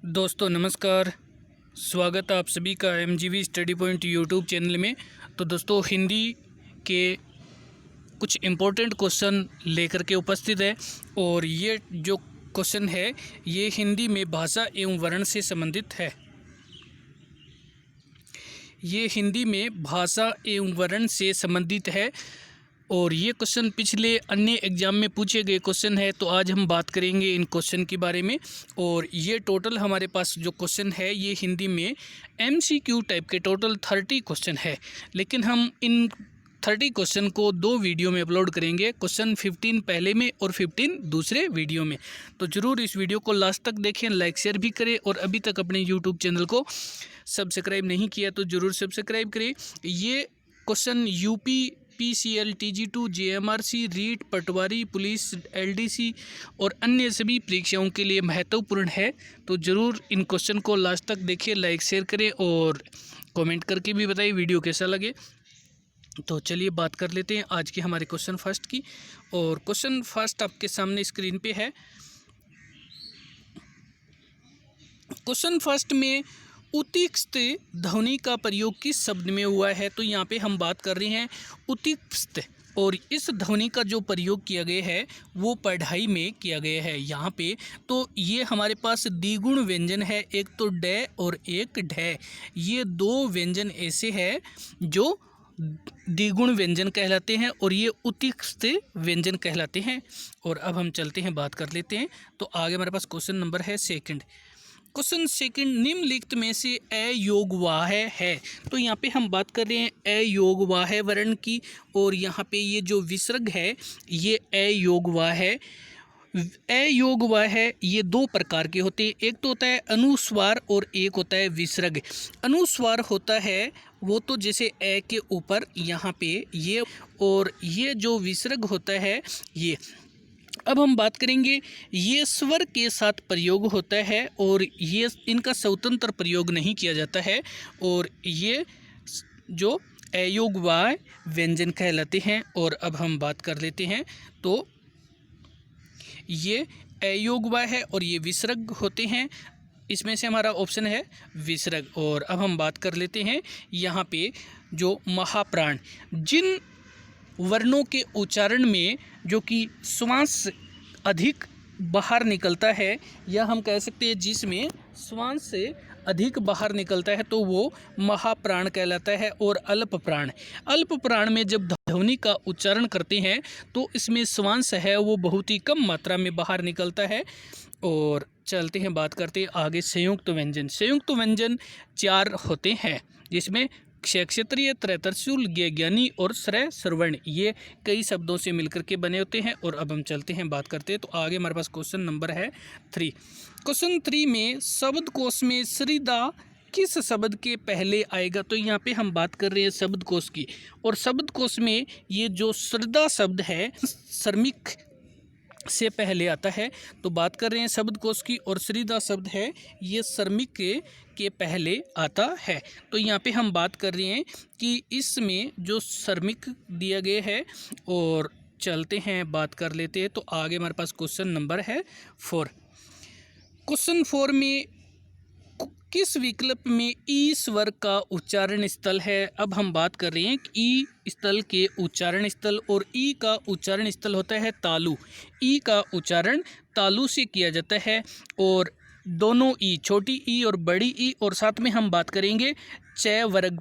दोस्तों नमस्कार। स्वागत है आप सभी का MGV study point YouTube channel में। तो दोस्तों हिंदी के कुछ इम्पोर्टेंट क्वेश्चन लेकर के उपस्थित है और ये जो क्वेश्चन है ये हिंदी में भाषा एवं वर्ण से संबंधित है। ये हिंदी में भाषा एवं वर्ण से संबंधित है और ये क्वेश्चन पिछले अन्य एग्जाम में पूछे गए क्वेश्चन है। तो आज हम बात करेंगे इन क्वेश्चन के बारे में। और ये टोटल हमारे पास जो क्वेश्चन है ये हिंदी में MCQ टाइप के टोटल 30 क्वेश्चन है, लेकिन हम इन 30 क्वेश्चन को 2 वीडियो में अपलोड करेंगे। क्वेश्चन 15 पहले में और 15 दूसरे वीडियो में। तो ज़रूर इस वीडियो को लास्ट तक देखें, लाइक शेयर भी करें और अभी तक अपने यूट्यूब चैनल को सब्सक्राइब नहीं किया तो ज़रूर सब्सक्राइब करें। ये question UP PCL TG2 JMRC REET patwari police LDC और अन्य सभी परीक्षाओं के लिए महत्वपूर्ण है। तो ज़रूर इन क्वेश्चन को लास्ट तक देखिए, लाइक शेयर करें और कमेंट करके भी बताइए वीडियो कैसा लगे। तो चलिए बात कर लेते हैं आज के हमारे क्वेश्चन फर्स्ट की। और क्वेश्चन फर्स्ट आपके सामने स्क्रीन पे है। क्वेश्चन फर्स्ट में उत्कृष्ट ध्वनि का प्रयोग किस शब्द में हुआ है। तो यहाँ पे हम बात कर रहे हैं उत्कृष्ट, और इस ध्वनि का जो प्रयोग किया गया है वो पढ़ाई में किया गया है यहाँ पे। तो ये हमारे पास द्विगुण व्यंजन है, एक तो डे और एक ढे। ये 2 व्यंजन ऐसे हैं जो द्विगुण व्यंजन कहलाते हैं और ये उत्कृष्ट व्यंजन कहलाते हैं। और अब हम चलते हैं, बात कर लेते हैं। तो आगे हमारे पास क्वेश्चन नंबर है सेकंड। क्वेश्चन सेकंड, निम्नलिखित में से अयोगवाह है। तो यहाँ पे हम बात कर रहे हैं अयोगवाह वर्ण की, और यहाँ पे ये जो विसर्ग है ये अयोगवाह है। अयोगवाह ये 2 प्रकार के होते हैं, एक तो होता है अनुस्वार और एक होता है विसर्ग। अनुस्वार होता है वो तो जैसे ए के ऊपर यहाँ पे ये, और ये जो विसर्ग होता है ये। अब हम बात करेंगे ये स्वर के साथ प्रयोग होता है और ये इनका स्वतंत्र प्रयोग नहीं किया जाता है, और ये जो अयोगवाह व्यंजन कहलाते हैं। और अब हम बात कर लेते हैं, तो ये अयोगवाह है और ये विसर्ग होते हैं। इसमें से हमारा ऑप्शन है विसर्ग। और अब हम बात कर लेते हैं यहाँ पे जो महाप्राण, जिन वर्णों के उच्चारण में जो कि श्वास अधिक बाहर निकलता है, या हम कह सकते हैं जिसमें श्वास से अधिक बाहर निकलता है, तो वो महाप्राण कहलाता है। और अल्प प्राण, अल्प प्राण में जब ध्वनि का उच्चारण करते हैं तो इसमें श्वास है वो बहुत ही कम मात्रा में बाहर निकलता है। और चलते हैं, बात करते हैं आगे संयुक्त व्यंजन। संयुक्त व्यंजन 4 होते हैं, जिसमें क्षेत्रीय, त्रैतरशूल, ज्ञानी और श्रय श्रवण, ये कई शब्दों से मिलकर के बने होते हैं। और अब हम चलते हैं, बात करते हैं। तो आगे हमारे पास क्वेश्चन नंबर है 3। क्वेश्चन 3 में शब्दकोश में श्रीदा किस शब्द के पहले आएगा। तो यहाँ पे हम बात कर रहे हैं शब्दकोश की, और शब्दकोश में ये जो श्रद्धा शब्द है श्रमिक से पहले आता है। तो बात कर रहे हैं शब्दकोश की, और श्रीदा शब्द है ये श्रमिक के पहले आता है। तो यहाँ पे हम बात कर रहे हैं कि इसमें जो श्रमिक दिया गया है। और चलते हैं, बात कर लेते हैं। तो आगे हमारे पास क्वेश्चन नंबर है 4। क्वेश्चन 4 में किस विकल्प में ई स्वर का उच्चारण स्थल है। अब हम बात कर रहे हैं कि ई स्थल के उच्चारण स्थल, और ई का उच्चारण स्थल होता है तालु। ई का उच्चारण तालु से किया जाता है, और दोनों ई, छोटी ई और बड़ी ई, और साथ में हम बात करेंगे च वर्ग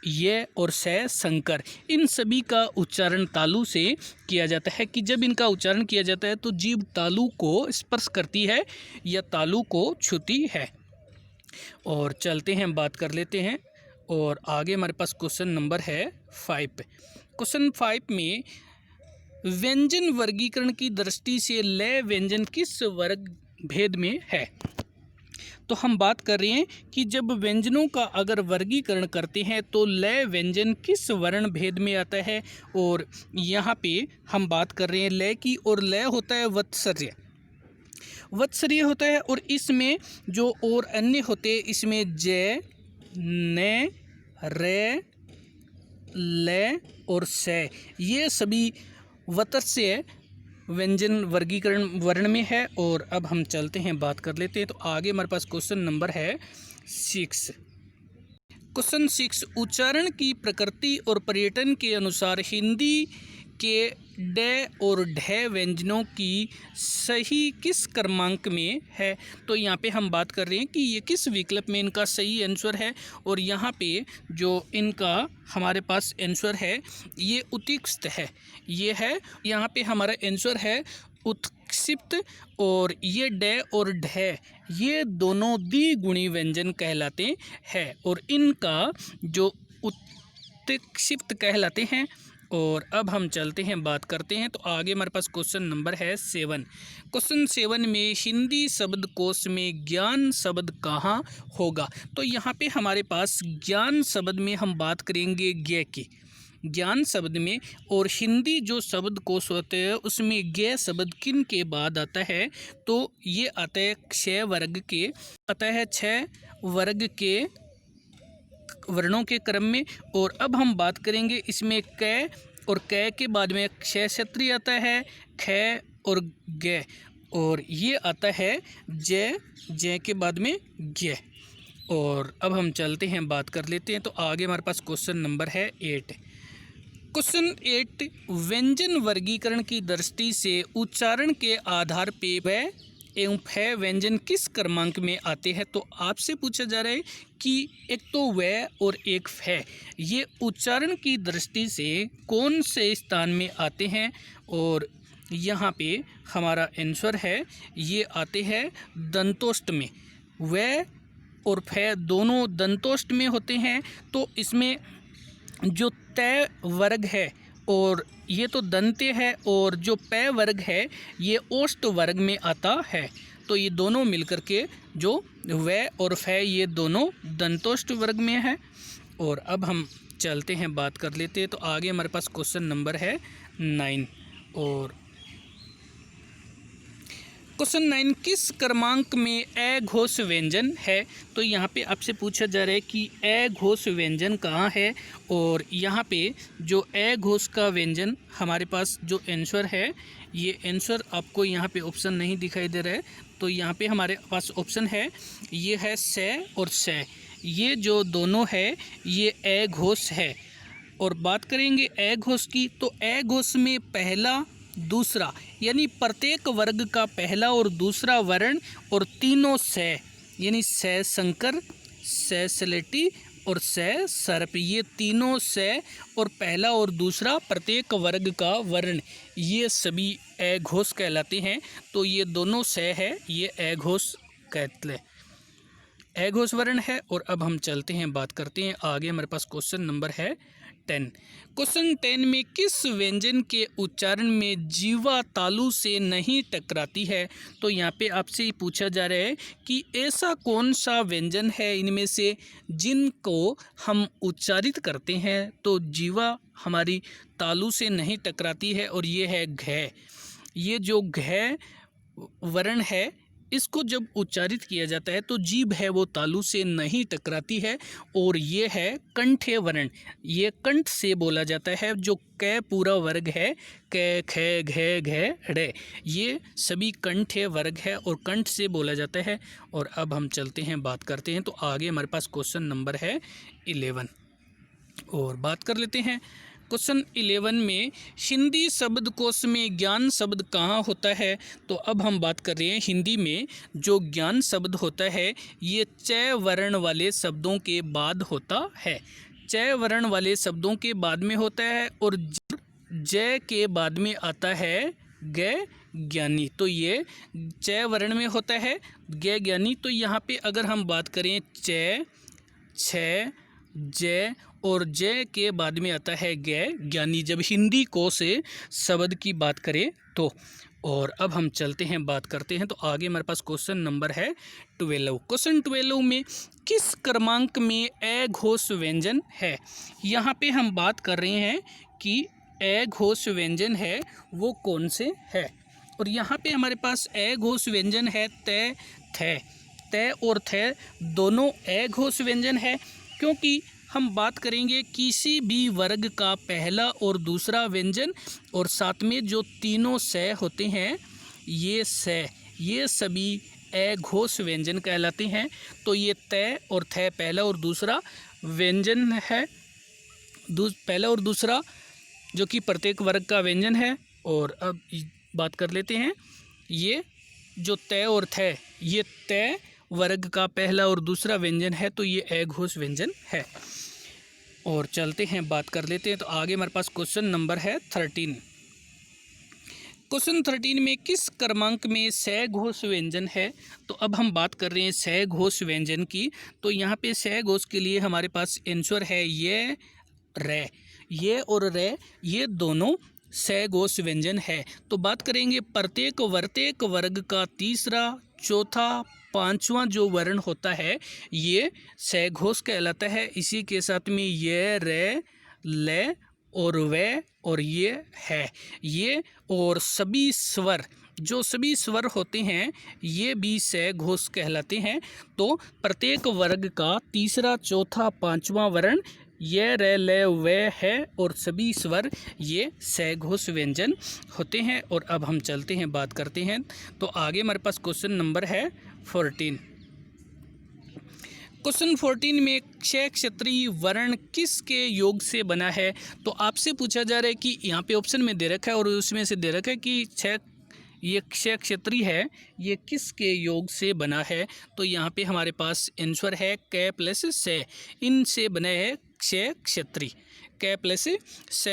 ये और से संकर, इन सभी का उच्चारण तालु से किया जाता है। कि जब इनका उच्चारण किया जाता है तो जीभ तालु को स्पर्श करती है या तालु को छूती है। और चलते हैं, बात कर लेते हैं। और आगे हमारे पास क्वेश्चन नंबर है 5। क्वेश्चन 5 में व्यंजन वर्गीकरण की दृष्टि से लय व्यंजन किस वर्ग भेद में है। तो हम बात कर रहे हैं कि जब व्यंजनों का अगर वर्गीकरण करते हैं तो लय व्यंजन किस वर्ण भेद में आता है। और यहाँ पे हम बात कर रहे हैं लय की, और लय होता है वत्सर्य, वत्सर्य होता है। और इसमें जो और अन्य होते हैं, इसमें जय, न, रे, ले और से, ये सभी वत्सर्य व्यंजन वर्गीकरण वर्ण में है। और अब हम चलते हैं, बात कर लेते हैं। तो आगे हमारे पास क्वेश्चन नंबर है 6। क्वेश्चन 6, उच्चारण की प्रकृति और पर्यटन के अनुसार हिंदी के ड और ढ व्यंजनों की सही किस क्रमांक में है। तो यहाँ पे हम बात कर रहे हैं कि ये किस विकल्प में इनका सही आंसर है। और यहाँ पे जो इनका हमारे पास आंसर है ये उत्कृष्ट है। ये है, यहाँ पे हमारा आंसर है उत्क्षिप्त। और ये ड और ढ ये दोनों द्विगुणी व्यंजन कहलाते हैं और इनका जो उत्क्षिप्त कहलाते हैं। और अब हम चलते हैं, बात करते हैं। तो आगे हमारे पास क्वेश्चन नंबर है 7। क्वेश्चन 7 में हिंदी शब्दकोश में ज्ञान शब्द कहाँ होगा। तो यहाँ पे हमारे पास ज्ञान शब्द में हम बात करेंगे ज्ञ की, ज्ञान शब्द में। और हिंदी जो शब्दकोश होते हैं उसमें ज्ञ शब्द किन के बाद आता है। तो ये आता है 6 वर्ग के, आता है 6 वर्ग के वर्णों के क्रम में। और अब हम बात करेंगे इसमें क, और क के बाद में क्षय क्षत्रिय आता है, ख और ग, और ये आता है जय, जय के बाद में ज्ञ। और अब हम चलते हैं, बात कर लेते हैं। तो आगे हमारे पास क्वेश्चन नंबर है 8। क्वेश्चन 8, व्यंजन वर्गीकरण की दृष्टि से उच्चारण के आधार पे व एवं फ व्यंजन किस क्रमांक में आते हैं। तो आपसे पूछा जा रहा है कि एक तो व और एक फ ये उच्चारण की दृष्टि से कौन से स्थान में आते हैं। और यहाँ पे हमारा आंसर है ये आते हैं दंतोष्ट में। व और फ दोनों दंतोष्ट में होते हैं। तो इसमें जो तय वर्ग है और ये तो दंत्य है, और जो पै वर्ग है ये ओष्ठ वर्ग में आता है। तो ये दोनों मिलकर के जो व और फ ये दोनों दंतोष्ठ वर्ग में है। और अब हम चलते हैं, बात कर लेते हैं। तो आगे हमारे पास क्वेश्चन नंबर है 9। और क्वेश्चन 9, किस क्रमांक में ए घोष व्यंजन है। तो यहाँ पे आपसे पूछा जा रहा है कि ए घोष व्यंजन कहाँ है। और यहाँ पे जो ए घोष का व्यंजन हमारे पास जो आंसर है, ये आंसर आपको यहाँ पे ऑप्शन नहीं दिखाई दे रहा है। तो यहाँ पे हमारे पास ऑप्शन है, ये है से और से, ये जो दोनों है ये ए घोष है। और बात करेंगे ए घोष की, तो ए घोष में पहला दूसरा यानी प्रत्येक वर्ग का पहला और दूसरा वर्ण और तीनों से यानी से संकर, से सलेटी और से सर्प, ये तीनों से और पहला और दूसरा प्रत्येक वर्ग का वर्ण ये सभी ए घोष कहलाते हैं। तो ये दोनों से है, ये ए घोष कहते ए घोष वर्ण है। और अब हम चलते हैं, बात करते हैं आगे। हमारे पास क्वेश्चन नंबर है 10। क्वेश्चन 10 में किस व्यंजन के उच्चारण में जीवा तालु से नहीं टकराती है। तो यहाँ पे आपसे पूछा जा रहा है कि ऐसा कौन सा व्यंजन है इनमें से जिनको हम उच्चारित करते हैं तो जीवा हमारी तालु से नहीं टकराती है। और ये है घ। ये जो घ वर्ण है इसको जब उच्चारित किया जाता है तो जीभ है वो तालु से नहीं टकराती है। और ये है कंठे वर्ण, ये कंठ से बोला जाता है। जो क पूरा वर्ग है, क ख घ घ ढ, ये सभी कंठे वर्ग है और कंठ से बोला जाता है। और अब हम चलते हैं, बात करते हैं। तो आगे हमारे पास क्वेश्चन नंबर है 11। और बात कर लेते हैं क्वेश्चन 11 में हिंदी शब्दकोश में ज्ञान शब्द कहाँ होता है। तो अब हम बात कर रहे हैं हिंदी में जो ज्ञान शब्द होता है ये च वर्ण वाले शब्दों के बाद होता है। च वर्ण वाले शब्दों के बाद में होता है और ज के बाद में आता है ग ज्ञानी। तो ये च वर्ण में होता है ग ज्ञानी। तो यहाँ पे अगर हम बात करें च, छ, ज और जय के बाद में आता है ग ज्ञानी जब हिंदी को से शब्द की बात करें तो। और अब हम चलते हैं, बात करते हैं। तो आगे हमारे पास क्वेश्चन नंबर है 12। क्वेश्चन 12 में किस क्रमांक में ए घोष व्यंजन है। यहाँ पे हम बात कर रहे हैं कि ए घोष व्यंजन है वो कौन से है। और यहाँ पे हमारे पास ए घोष व्यंजन है तय, थ। तय और थ दोनों ए घोष व्यंजन है क्योंकि हम बात करेंगे किसी भी वर्ग का पहला और दूसरा व्यंजन और साथ में जो तीनों स होते हैं ये सभी अघोष व्यंजन कहलाते हैं। तो ये तय और थ पहला और दूसरा व्यंजन है, पहला और दूसरा जो कि प्रत्येक वर्ग का व्यंजन है। और अब बात कर लेते हैं, ये जो तय और थ ये तय वर्ग का पहला और दूसरा व्यंजन है, तो ये अघोष व्यंजन है। और चलते हैं, बात कर लेते हैं। तो आगे हमारे पास क्वेश्चन नंबर है 13। क्वेश्चन 13 में किस क्रमांक में सघोष व्यंजन है? तो अब हम बात कर रहे हैं सघोष व्यंजन की। तो यहाँ पे सघोष के लिए हमारे पास आंसर है ये और रे, ये दोनों सघोष व्यंजन है। तो बात करेंगे प्रत्येक वर्ग का तीसरा, चौथा, पांचवा जो वर्ण होता है ये सघोष कहलाता है। इसी के साथ में ये, रे, ले और वे और ये है, ये और सभी स्वर होते हैं ये भी सघोष कहलाते हैं। तो प्रत्येक वर्ग का तीसरा, चौथा, पांचवा वर्ण ये, रे, ले, वे है और सभी स्वर ये सघोष व्यंजन होते हैं। और अब हम चलते हैं, बात करते हैं। तो आगे हमारे पास क्वेश्चन नंबर है 14। क्वेश्चन 14 में क्ष क्षत्रिय वर्ण किसके योग से बना है? तो आपसे पूछा जा रहा है कि यहाँ पे ऑप्शन में दे रखा है और उसमें से दे रखा है कि ये क्ष क्षत्रिय है, ये किसके योग से बना है? तो यहाँ पे हमारे पास आंसर है क प्लस से, इनसे बने है क्ष क्षत्रिय, क प्लस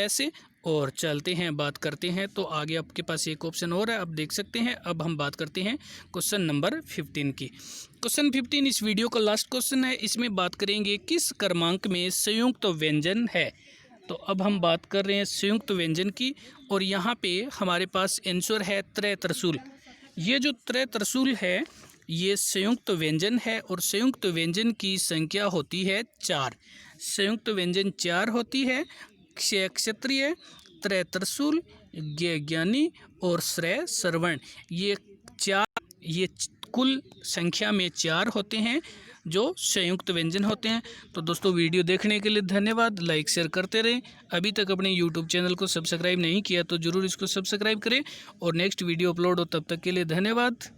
से। और चलते हैं, बात करते हैं। तो आगे आपके पास एक ऑप्शन और है, आप देख सकते हैं। अब हम बात करते हैं क्वेश्चन नंबर 15 की। क्वेश्चन 15 इस वीडियो का लास्ट क्वेश्चन है। इसमें बात करेंगे किस क्रमांक में संयुक्त व्यंजन है? तो अब हम बात कर रहे हैं संयुक्त व्यंजन की। और यहाँ पे हमारे पास आंसर है त्रय त्रिशूल। ये जो त्रय त्रिशूल है ये संयुक्त व्यंजन है और संयुक्त व्यंजन की संख्या होती है 4। संयुक्त व्यंजन 4 होती है। क्ष क्षत्रिय, त्रय त्रिशूल, ज्ञानी और श्रेय श्रवण, ये कुल संख्या में 4 होते हैं जो संयुक्त व्यंजन होते हैं। तो दोस्तों वीडियो देखने के लिए धन्यवाद। लाइक शेयर करते रहें। अभी तक अपने यूट्यूब चैनल को सब्सक्राइब नहीं किया तो ज़रूर इसको सब्सक्राइब करें और नेक्स्ट वीडियो अपलोड हो तब तक के लिए धन्यवाद।